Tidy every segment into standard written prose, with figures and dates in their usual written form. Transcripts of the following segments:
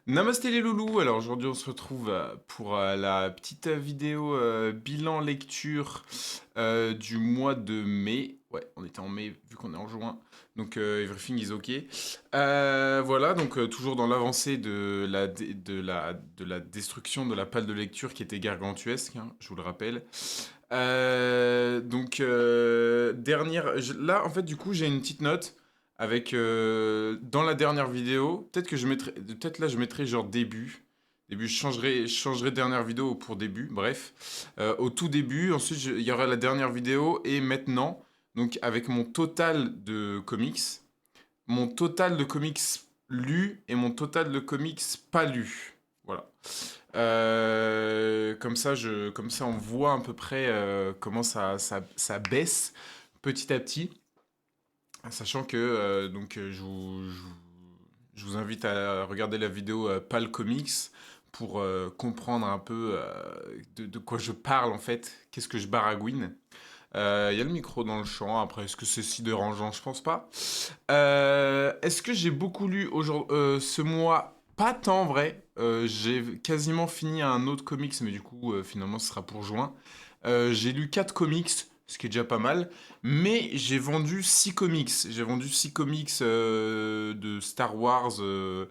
Namasté les loulous, alors aujourd'hui on se retrouve pour la petite vidéo bilan lecture du mois de mai. Ouais, on était en mai vu qu'on est en juin, donc everything is ok. Voilà, donc toujours dans l'avancée de la destruction de la palle de lecture qui était gargantuesque, hein, je vous le rappelle. Là en fait du coup j'ai une petite note avec dans la dernière vidéo, peut-être là je mettrai genre début, je changerai dernière vidéo pour début, bref. Au tout début, ensuite il y aura la dernière vidéo et maintenant, donc avec mon total de comics lus et mon total de comics pas lus. Voilà. Comme ça, on voit à peu près comment ça baisse petit à petit. Sachant que je vous invite à regarder la vidéo Pal Comics pour comprendre un peu de quoi je parle en fait, qu'est-ce que je baragouine. Il y a le micro dans le champ, après est-ce que c'est si dérangeant? Je pense pas. Est-ce que j'ai beaucoup lu ce mois? Pas tant en vrai. J'ai quasiment fini un autre comics, mais du coup finalement ce sera pour juin. J'ai lu 4 comics, ce qui est déjà pas mal. Mais j'ai vendu 6 comics. J'ai vendu 6 comics de Star Wars, de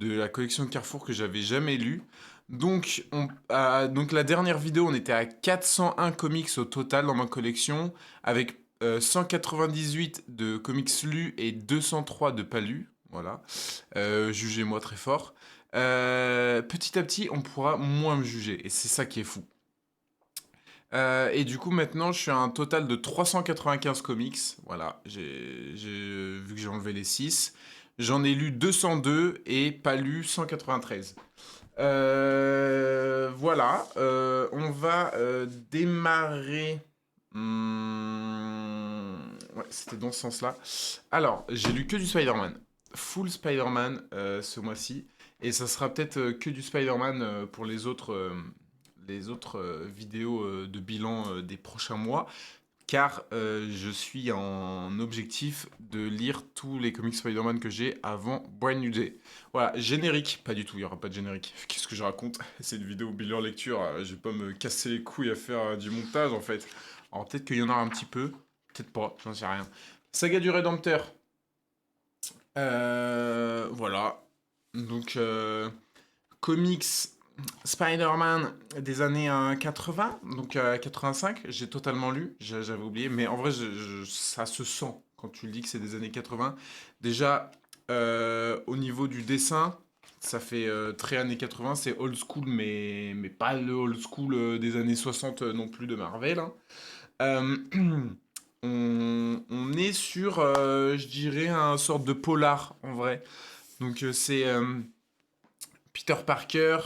la collection Carrefour que j'avais jamais lu. Donc la dernière vidéo, on était à 401 comics au total dans ma collection, avec 198 de comics lus et 203 de pas lus. Voilà. Jugez-moi très fort. Petit à petit, on pourra moins me juger. Et c'est ça qui est fou. Et du coup, maintenant, je suis à un total de 395 comics. Voilà, vu que j'ai enlevé les 6. J'en ai lu 202 et pas lu 193. Voilà, on va démarrer. Ouais, c'était dans ce sens-là. Alors, j'ai lu que du Spider-Man. Full Spider-Man ce mois-ci. Et ça sera peut-être que du Spider-Man pour les autres vidéos de bilan des prochains mois. Car je suis en objectif de lire tous les comics Spider-Man que j'ai avant Brand New Day. Voilà, générique, pas du tout, il n'y aura pas de générique. Qu'est-ce que je raconte? C'est une vidéo bilan lecture, je vais pas me casser les couilles à faire du montage en fait. Alors peut-être qu'il y en aura un petit peu, peut-être pas, j'en sais rien. Saga du Rédempteur. Voilà. Donc, comics Spider-Man des années 80, donc 85, j'ai totalement lu, j'avais oublié, mais en vrai, ça se sent quand tu le dis que c'est des années 80. Déjà, au niveau du dessin, ça fait très années 80, c'est old school, mais pas le old school des années 60 non plus de Marvel, hein. Euh, on est sur, je dirais, un sorte de polar, en vrai. Donc c'est Peter Parker,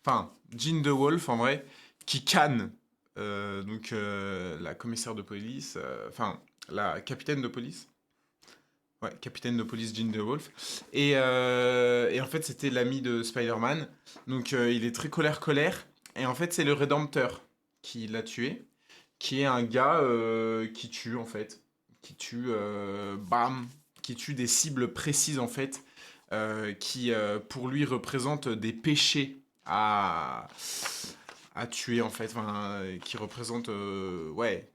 enfin Jean DeWolf en vrai, qui canne la commissaire de police, enfin la capitaine de police. Ouais, capitaine de police Jean DeWolf. Et en fait, c'était l'ami de Spider-Man. Donc, il est très colère. Et en fait, c'est le Rédempteur qui l'a tué. Qui est un gars qui tue, en fait. Qui tue, bam, qui tue des cibles précises, en fait. Qui, pour lui, représentent des péchés à tuer, en fait. Enfin, qui représentent, ouais.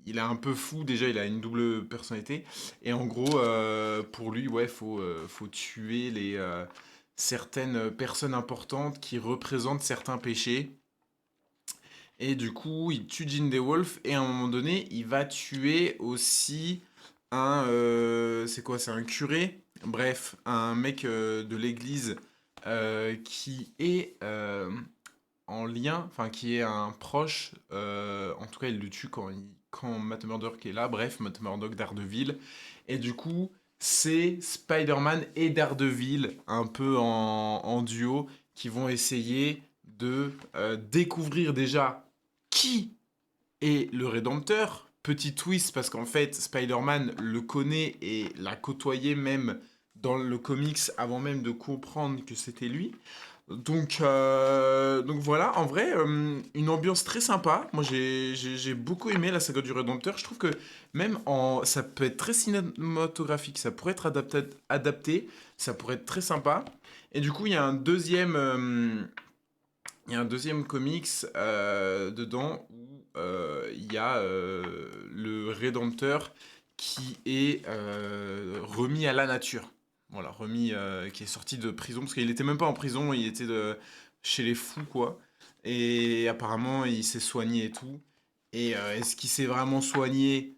Il est un peu fou, déjà, il a une double personnalité. Et en gros, pour lui, ouais, faut tuer certaines personnes importantes qui représentent certains péchés. Et du coup, il tue Jean DeWolf et à un moment donné, il va tuer aussi c'est quoi? C'est un curé? Bref, un mec de l'église qui est en lien, enfin qui est un proche. En tout cas, il le tue quand Matt Murdock est là. Bref, Matt Murdock, Daredevil. Et du coup, c'est Spider-Man et Daredevil, un peu en duo, qui vont essayer de découvrir déjà qui est le Rédempteur. Petit twist parce qu'en fait, Spider-Man le connaît et l'a côtoyé même dans le comics avant même de comprendre que c'était lui. Donc voilà, en vrai, une ambiance très sympa. Moi, j'ai beaucoup aimé la saga du Rédempteur. Je trouve que même ça peut être très cinématographique, ça pourrait être adapté, ça pourrait être très sympa. Et du coup, il y a un deuxième comics dedans où il y a le Rédempteur qui est remis à la nature. Voilà, qui est sorti de prison, parce qu'il était même pas en prison, il était chez les fous, quoi. Et apparemment, il s'est soigné et tout. Et est-ce qu'il s'est vraiment soigné?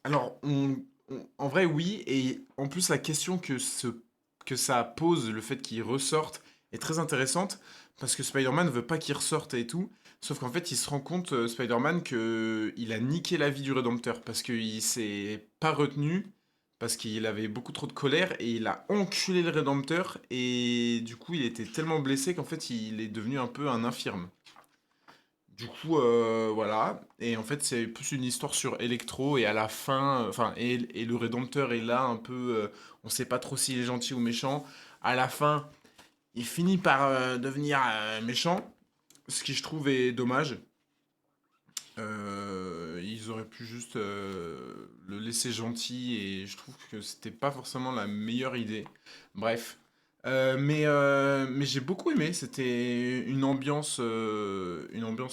Alors, en vrai, oui. Et en plus, la question que ça pose, le fait qu'il ressorte, est très intéressante. Parce que Spider-Man ne veut pas qu'il ressorte et tout. Sauf qu'en fait, il se rend compte, Spider-Man, que il a niqué la vie du Rédempteur. Parce qu'il s'est pas retenu. Parce qu'il avait beaucoup trop de colère. Et il a enculé le Rédempteur. Et du coup, il était tellement blessé qu'en fait, il est devenu un peu un infirme. Du coup, voilà. Et en fait, c'est plus une histoire sur Electro. Et à la fin, enfin, et le Rédempteur est là un peu. On sait pas trop s'il est gentil ou méchant. À la fin, il finit par devenir méchant. Ce qui je trouve est dommage. Ils auraient pu juste le laisser gentil. Et je trouve que c'était pas forcément la meilleure idée. Bref. Mais j'ai beaucoup aimé. C'était une ambiance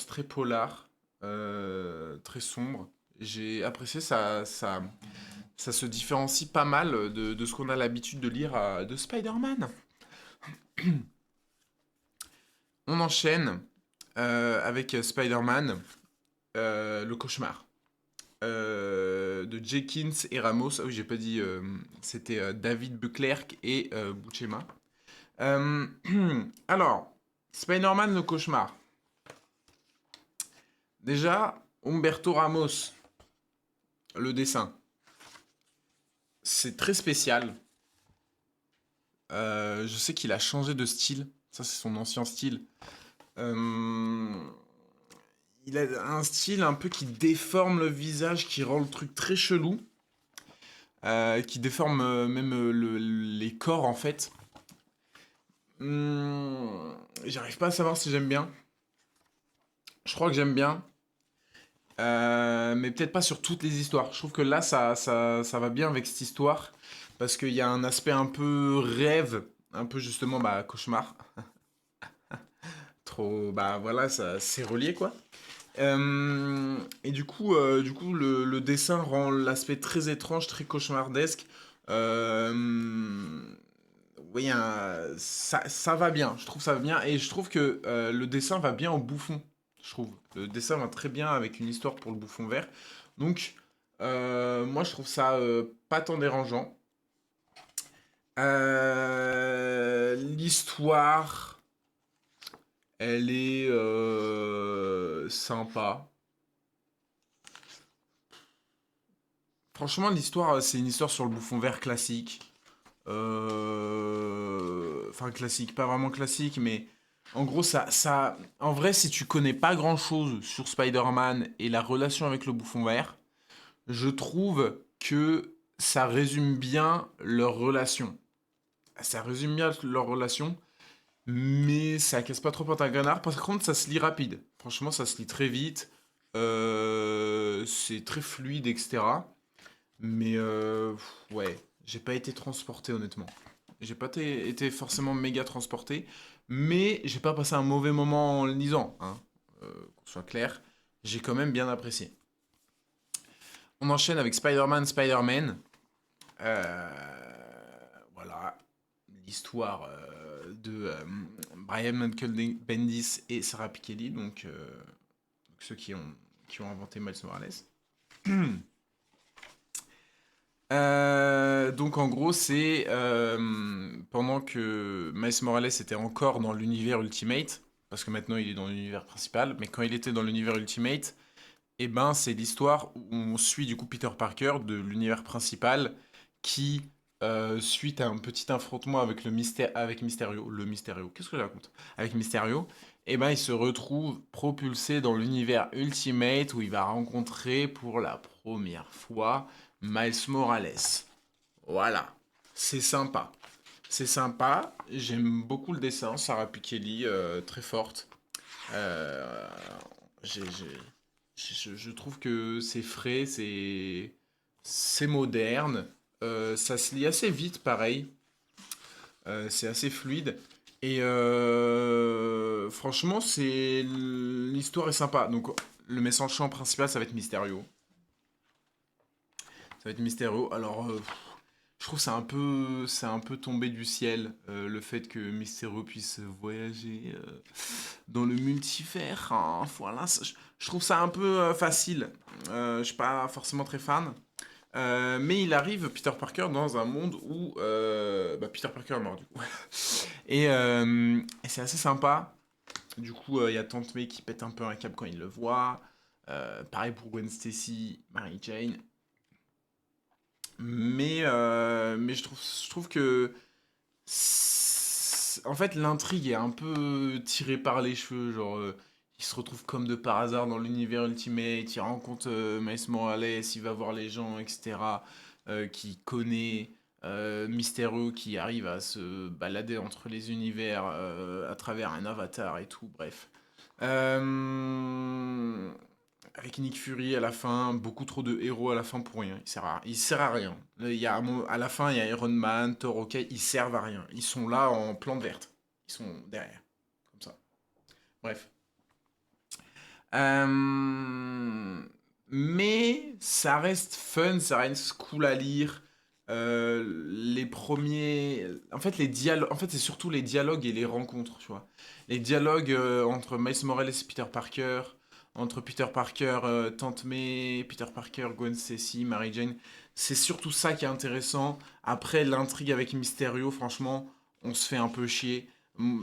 très polar, très sombre. J'ai apprécié ça se différencie pas mal de ce qu'on a l'habitude de lire de Spider-Man. On enchaîne avec Spider-Man, le cauchemar. De Jenkins et Ramos. Ah oui, j'ai pas dit. C'était David Buclerc et Buscema. Euh, alors, Spider-Man le cauchemar. Déjà, Humberto Ramos, le dessin. C'est très spécial. Je sais qu'il a changé de style. Ça, c'est son ancien style. Euh, il a un style un peu qui déforme le visage, qui rend le truc très chelou. Qui déforme même les corps, en fait. J'arrive pas à savoir si j'aime bien. Je crois que j'aime bien. Mais peut-être pas sur toutes les histoires. Je trouve que là, ça va bien avec cette histoire. Parce qu'il y a un aspect un peu rêve, un peu justement bah, cauchemar. Trop, bah voilà, ça c'est relié quoi. Et du coup le dessin rend l'aspect très étrange, très cauchemardesque. Euh, oui, ça va bien, je trouve ça va bien. Et je trouve que le dessin va bien au bouffon, je trouve. Le dessin va très bien avec une histoire pour le bouffon vert. Donc, moi je trouve ça pas tant dérangeant. L'histoire, elle est sympa. Franchement, l'histoire, c'est une histoire sur le bouffon vert classique. Enfin, classique, pas vraiment classique, mais en gros, en vrai, si tu connais pas grand-chose sur Spider-Man et la relation avec le bouffon vert, je trouve que ça résume bien leur relation. Ça résume bien leur relation, mais ça casse pas trop par ta grenard. Par contre, ça se lit rapide. Franchement, ça se lit très vite. C'est très fluide, etc. Mais ouais, j'ai pas été transporté honnêtement. J'ai pas été forcément méga transporté, mais j'ai pas passé un mauvais moment en le lisant, hein. Qu'on soit clair, j'ai quand même bien apprécié. On enchaîne avec Spider-Man, Spider-Man. Voilà, l'histoire de Brian Michael Bendis et Sarah Piketty, donc ceux qui ont inventé Miles Morales. Donc en gros, c'est pendant que Miles Morales était encore dans l'univers Ultimate, parce que maintenant il est dans l'univers principal, mais quand il était dans l'univers Ultimate, eh ben c'est l'histoire où on suit du coup Peter Parker de l'univers principal qui, suite à un petit affrontement avec avec Mysterio, qu'est-ce que je raconte? Avec Mysterio, eh ben il se retrouve propulsé dans l'univers Ultimate où il va rencontrer pour la première fois Miles Morales. Voilà, c'est sympa. C'est sympa. J'aime beaucoup le dessin. Sarah Pikeli, très forte. Euh, je trouve que c'est frais, c'est moderne. Ça se lit assez vite, pareil. C'est assez fluide. Et franchement, l'histoire est sympa. Donc, le méchant principal, ça va être Mysterio. Ça va être Mysterio. Alors, je trouve que c'est un peu tombé du ciel, le fait que Mysterio puisse voyager dans le multivers. Hein, voilà, je trouve ça un peu facile. Je suis pas forcément très fan. Mais il arrive, Peter Parker, dans un monde où Peter Parker est mort, du coup. Et c'est assez sympa. Du coup, il y a Tante May qui pète un peu un câble quand il le voit. Pareil pour Gwen Stacy, Mary Jane. Mais je trouve que en fait, l'intrigue est un peu tirée par les cheveux. Genre, il se retrouve comme de par hasard dans l'univers Ultimate. Il rencontre Miles Morales, il va voir les gens, etc. Qui connaît Mysterio qui arrive à se balader entre les univers à travers un avatar et tout. Bref. Euh, Avec Nick Fury à la fin, beaucoup trop de héros à la fin pour rien. Il sert à rien. Là, à la fin, il y a Iron Man, Thor, ok, ils servent à rien. Ils sont là en plante verte. Ils sont derrière. Comme ça. Bref. Euh, mais ça reste fun, ça reste cool à lire. Les premiers. En fait, les dialogues. En fait, c'est surtout les dialogues et les rencontres, tu vois. Les dialogues entre Miles Morales et Peter Parker, entre Peter Parker, Tante May, Peter Parker, Gwen Stacy, Mary Jane. C'est surtout ça qui est intéressant. Après, l'intrigue avec Mysterio, franchement, on se fait un peu chier.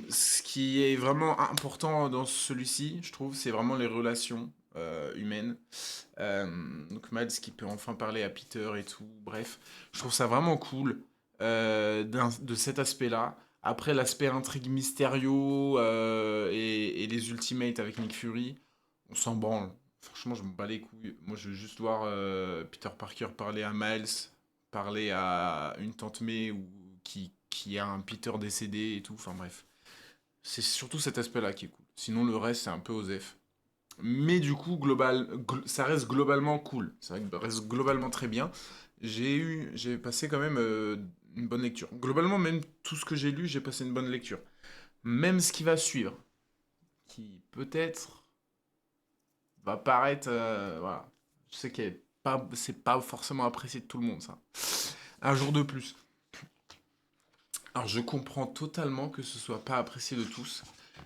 Ce qui est vraiment important dans celui-ci, je trouve, c'est vraiment les relations humaines. Euh, donc Miles qui peut enfin parler à Peter et tout. Bref, je trouve ça vraiment cool de cet aspect-là. Après, l'aspect intrigue mystérieux et les Ultimates avec Nick Fury, on s'en branle. Franchement, je me bats les couilles. Moi, je veux juste voir Peter Parker parler à Miles, parler à une tante May ou qui a un Peter décédé et tout. Enfin bref. C'est surtout cet aspect-là qui est cool. Sinon, le reste, c'est un peu osef. Mais du coup, ça reste globalement cool. Ça reste globalement très bien. J'ai passé quand même une bonne lecture. Globalement, même tout ce que j'ai lu, j'ai passé une bonne lecture. Même ce qui va suivre, qui peut-être va paraître, voilà. Je sais que c'est pas forcément apprécié de tout le monde, ça. Un jour de plus. Alors, je comprends totalement que ce soit pas apprécié de tous.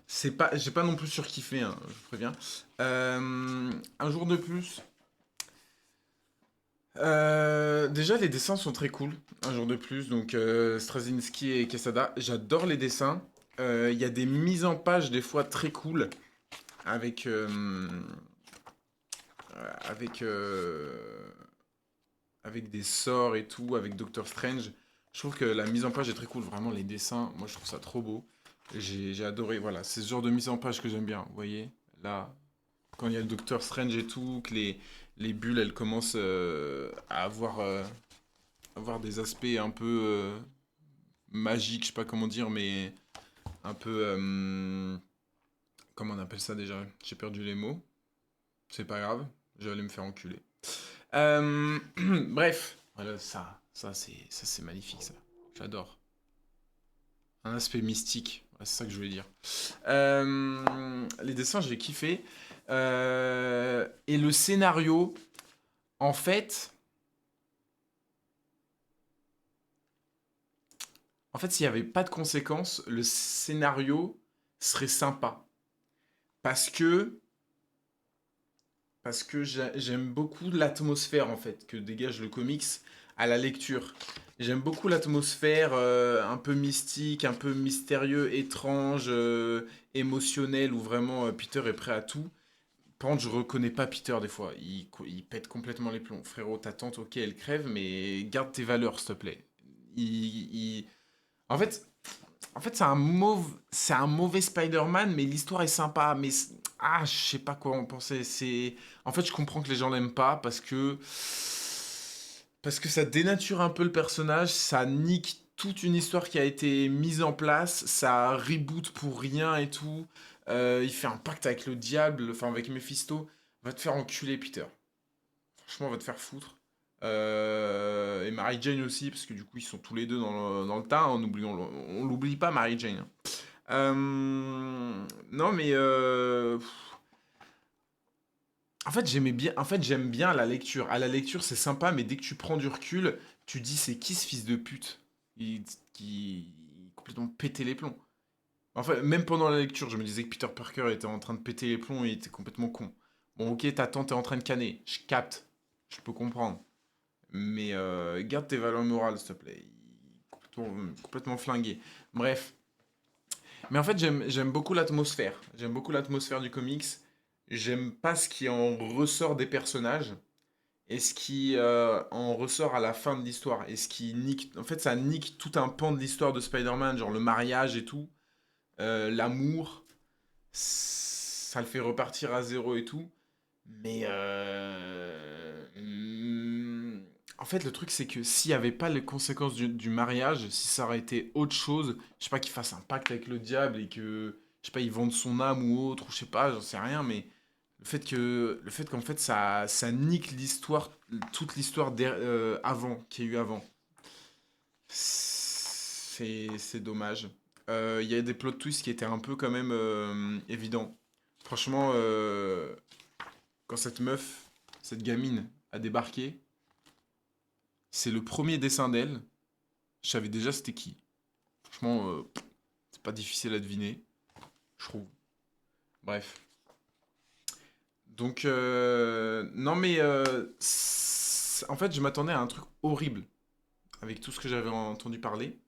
J'ai pas non plus surkiffé, hein, je vous préviens. Un jour de plus. Déjà, les dessins sont très cool. Un jour de plus, donc Straczynski et Quesada, j'adore les dessins. Il y a des mises en page des fois très cool avec avec avec des sorts et tout, avec Doctor Strange. Je trouve que la mise en page est très cool. Vraiment, les dessins, moi je trouve ça trop beau. J'ai adoré. Voilà, c'est ce genre de mise en page que j'aime bien. Vous voyez, là, quand il y a le Docteur Strange et tout, que les bulles elles commencent à avoir des aspects un peu magiques, je sais pas comment dire, mais un peu. Comment on appelle ça déjà? J'ai perdu les mots. C'est pas grave, je vais aller me faire enculer. Bref, voilà, ça c'est magnifique, ça. J'adore. Un aspect mystique, voilà, c'est ça que je voulais dire. Les dessins, j'ai kiffé. Et le scénario, en fait, s'il n'y avait pas de conséquences, le scénario serait sympa. Parce que, j'aime beaucoup l'atmosphère, en fait, que dégage le comics à la lecture. J'aime beaucoup l'atmosphère un peu mystique, un peu mystérieux, étrange, émotionnel, où vraiment Peter est prêt à tout. Par contre, je reconnais pas Peter des fois. Il pète complètement les plombs. Frérot, ta tante, ok, elle crève, mais garde tes valeurs, s'il te plaît. En fait, c'est un mauvais Spider-Man, mais l'histoire est sympa. Mais je sais pas quoi en penser. En fait, je comprends que les gens l'aiment pas parce que ça dénature un peu le personnage, ça nique. toute une histoire qui a été mise en place, ça reboot pour rien et tout. Il fait un pacte avec le diable, enfin avec Mephisto. Va te faire enculer, Peter. Franchement, va te faire foutre. Et Mary Jane aussi, parce que du coup, ils sont tous les deux dans le tas. On l'oublie pas, Mary Jane, hein. Non, mais en fait, j'aime bien la lecture. À la lecture, c'est sympa, mais dès que tu prends du recul, tu dis c'est qui ce fils de pute qui complètement pété les plombs. Enfin, même pendant la lecture, je me disais que Peter Parker était en train de péter les plombs et il était complètement con. Bon, ok, ta tante est en train de canner. Je capte. Je peux comprendre. Mais garde tes valeurs morales, s'il te plaît. Il est complètement flingué. Bref. Mais en fait, j'aime beaucoup l'atmosphère. J'aime beaucoup l'atmosphère du comics. J'aime pas ce qui en ressort des personnages et ce qui en ressort à la fin de l'histoire. Et ce qui nique. En fait, ça nique tout un pan de l'histoire de Spider-Man, genre le mariage et tout, l'amour. Ça le fait repartir à zéro et tout. Mais en fait, le truc, c'est que s'il n'y avait pas les conséquences du mariage, si ça aurait été autre chose, je sais pas, qu'il fasse un pacte avec le diable et que, je sais pas, il vende son âme ou autre, ou je sais pas, j'en sais rien, mais le fait qu'en fait, ça nique l'histoire, toute l'histoire avant, qu'il y a eu avant. C'est dommage. Il y a des plot twists qui étaient un peu quand même évidents. Franchement, quand cette meuf, cette gamine, a débarqué, c'est le premier dessin d'elle. Je savais déjà c'était qui. Franchement, c'est pas difficile à deviner, je trouve. Bref. Donc, non mais, en fait, je m'attendais à un truc horrible avec tout ce que j'avais entendu parler.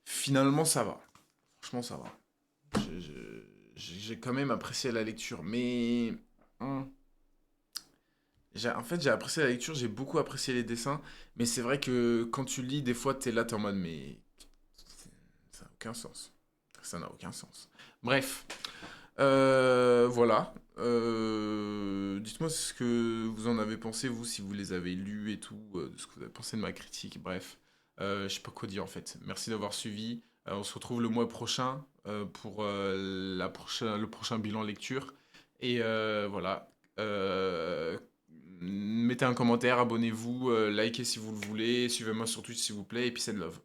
Finalement, ça va. Franchement, ça va. J'ai quand même apprécié la lecture, mais hum, en fait, j'ai apprécié la lecture, j'ai beaucoup apprécié les dessins, mais c'est vrai que quand tu lis, des fois, t'es là, t'es en mode, mais ça n'a aucun sens. Ça n'a aucun sens. Bref, voilà. Dites-moi ce que vous en avez pensé, vous, si vous les avez lus et tout, de ce que vous avez pensé de ma critique. Bref, je sais pas quoi dire en fait. Merci d'avoir suivi. On se retrouve le mois prochain pour le prochain bilan lecture. Et voilà. Mettez un commentaire, abonnez-vous, likez si vous le voulez, suivez-moi sur Twitch s'il vous plaît, et puis c'est de love.